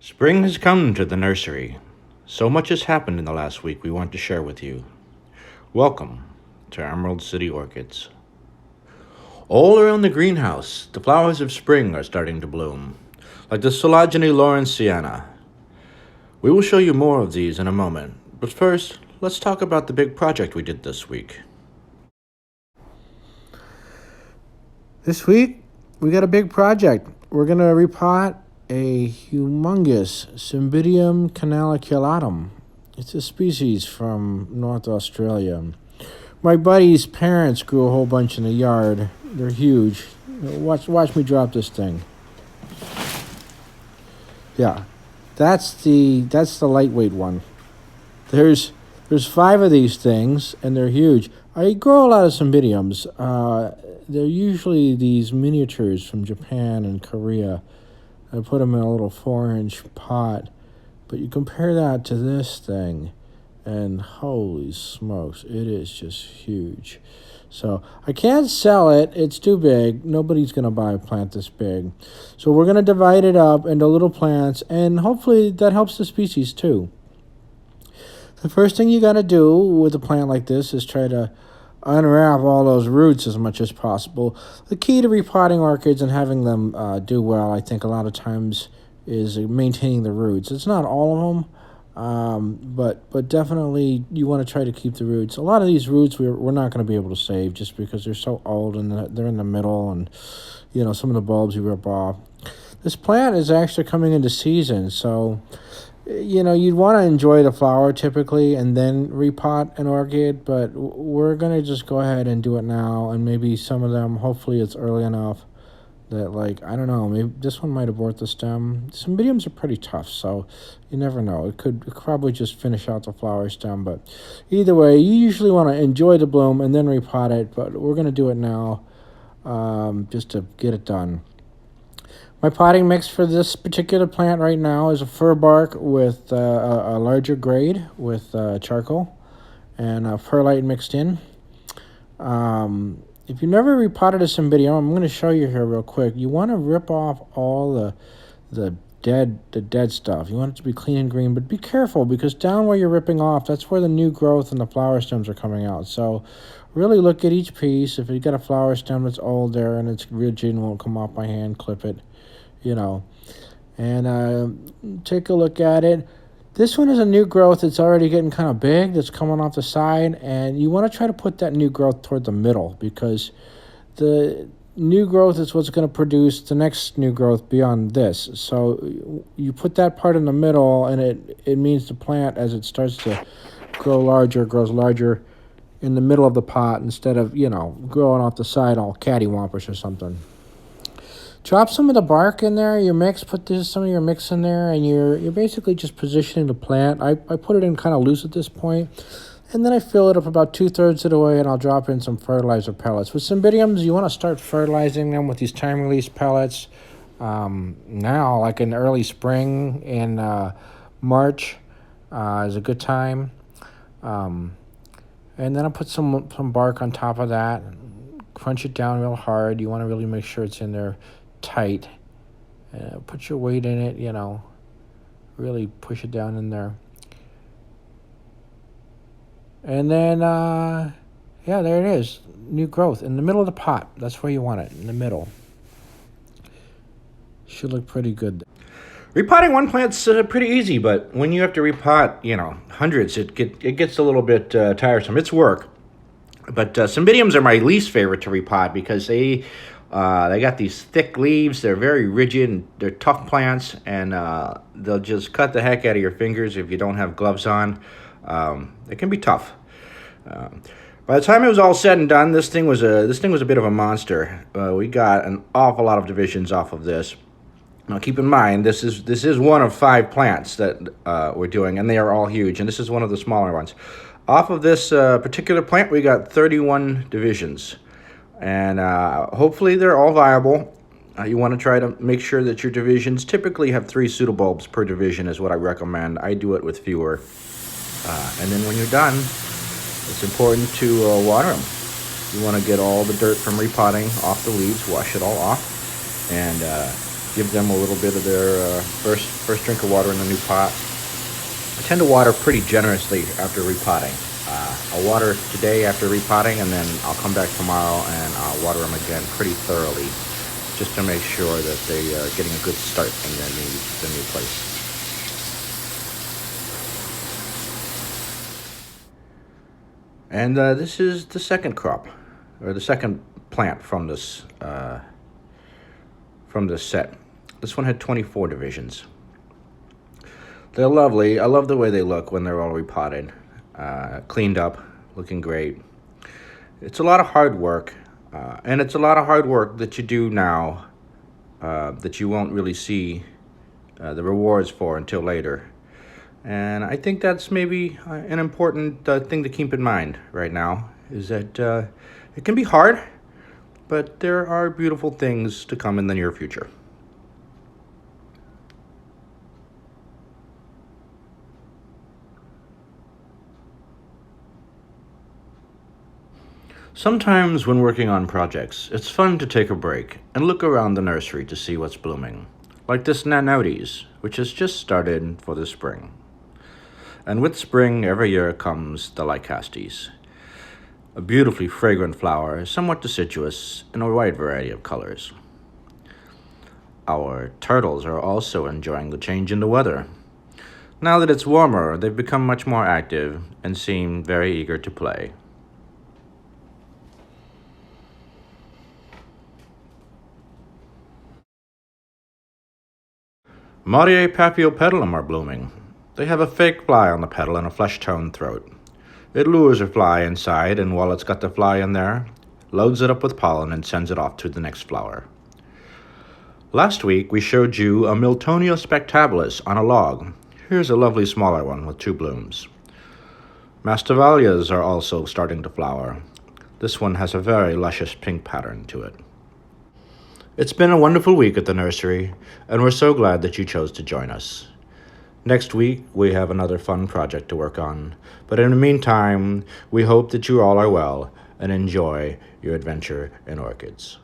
Spring has come to the nursery. So much has happened in the last week we want to share with you. Welcome to Emerald City Orchids. All around the greenhouse, the flowers of spring are starting to bloom, like the Solagene lawrenceana. We will show you more of these in a moment, but first, let's talk about the big project we did this week. This week, we got a big project. We're going to repot a humongous Cymbidium canaliculatum. It's a species from North Australia. My buddy's parents grew a whole bunch in the yard. They're huge. Watch me drop this thing. Yeah, that's the lightweight one. There's 5 of these things, and they're huge. I grow a lot of Cymbidiums. They're usually these miniatures from Japan and Korea. I put them in a little 4-inch pot. But you compare that to this thing, and holy smokes, it is just huge. So I can't sell it. It's too big. Nobody's going to buy a plant this big. So we're going to divide it up into little plants, and hopefully that helps the species too. The first thing you got to do with a plant like this is try to unwrap all those roots as much as possible. The key to repotting orchids and having them do well, I think a lot of times, is maintaining the roots. It's not all of them, but definitely you want to try to keep the roots. A lot of these roots we're not going to be able to save just because they're so old and they're in the middle, and some of the bulbs you rip off. This plant is actually coming into season, so you'd want to enjoy the flower typically and then repot an orchid, but we're going to just go ahead and do it now, and maybe some of them, hopefully it's early enough that, I don't know, maybe this one might abort the stem. Cymbidiums are pretty tough, so you never know. It could probably just finish out the flower stem, but either way, you usually want to enjoy the bloom and then repot it, but we're going to do it now just to get it done. My potting mix for this particular plant right now is a fir bark with a larger grade with charcoal and perlite mixed in. If you never repotted a Cymbidium, I'm going to show you here real quick. You want to rip off all the dead stuff. You want it to be clean and green, but be careful because down where you're ripping off, that's where the new growth and the flower stems are coming out. So really look at each piece. If you've got a flower stem that's old there and it's rigid and won't come off by hand, clip it. And take a look at it. This one is a new growth. It's already getting kind of big. That's coming off the side, and you want to try to put that new growth toward the middle because the new growth is what's going to produce the next new growth beyond this. So you put that part in the middle, and it means the plant, as it starts to grows larger in the middle of the pot instead of, growing off the side all cattywampus or something. Drop some of the bark in there, your mix, some of your mix in there, and you're basically just positioning the plant. I put it in kind of loose at this point, and then I fill it up about 2/3 of the way, and I'll drop in some fertilizer pellets. With Cymbidiums, you want to start fertilizing them with these time-release pellets now, like in early spring, in March is a good time. And then I'll put some bark on top of that, crunch it down real hard. You want to really make sure it's in there tight. Put your weight in it, really push it down in there. And then, there it is. New growth in the middle of the pot. That's where you want it, in the middle. Should look pretty good. Repotting one plant's pretty easy, but when you have to repot, hundreds, it gets a little bit tiresome. It's work. But Cymbidiums are my least favorite to repot because they got these thick leaves. They're very rigid, and they're tough plants, and they'll just cut the heck out of your fingers if you don't have gloves on. It can be tough. By the time it was all said and done, this thing was a bit of a monster. We got an awful lot of divisions off of this. Now, keep in mind, this is one of 5 plants that we're doing, and they are all huge, and this is one of the smaller ones. Off of this particular plant, we got 31 divisions, and hopefully they're all viable. You want to try to make sure that your divisions typically have 3 pseudobulbs per division is what I recommend. I do it with fewer. And then when you're done, it's important to water them. You want to get all the dirt from repotting off the leaves, wash it all off, and give them a little bit of their first drink of water in the new pot. I tend to water pretty generously after repotting. I'll water today after repotting, and then I'll come back tomorrow and I'll water them again pretty thoroughly, just to make sure that they are getting a good start in their new place. And this is the second crop, or the second plant from this set. This one had 24 divisions. They're lovely. I love the way they look when they're all repotted, cleaned up, looking great. It's a lot of hard work, and it's a lot of hard work that you do now that you won't really see the rewards for until later. And I think that's maybe an important thing to keep in mind right now, is that it can be hard, but there are beautiful things to come in the near future. Sometimes when working on projects, it's fun to take a break and look around the nursery to see what's blooming, like this Nanotes, which has just started for the spring. And with spring every year comes the Lycastes, a beautifully fragrant flower, somewhat deciduous, in a wide variety of colors. Our turtles are also enjoying the change in the weather. Now that it's warmer, they've become much more active and seem very eager to play. Maurier papillopetalum are blooming. They have a fake fly on the petal and a flesh-toned throat. It lures a fly inside, and while it's got the fly in there, loads it up with pollen and sends it off to the next flower. Last week, we showed you a Miltonia spectabilis on a log. Here's a lovely smaller one with 2 blooms. Masdevallias are also starting to flower. This one has a very luscious pink pattern to it. It's been a wonderful week at the nursery, and we're so glad that you chose to join us. Next week, we have another fun project to work on, but in the meantime, we hope that you all are well and enjoy your adventure in orchids.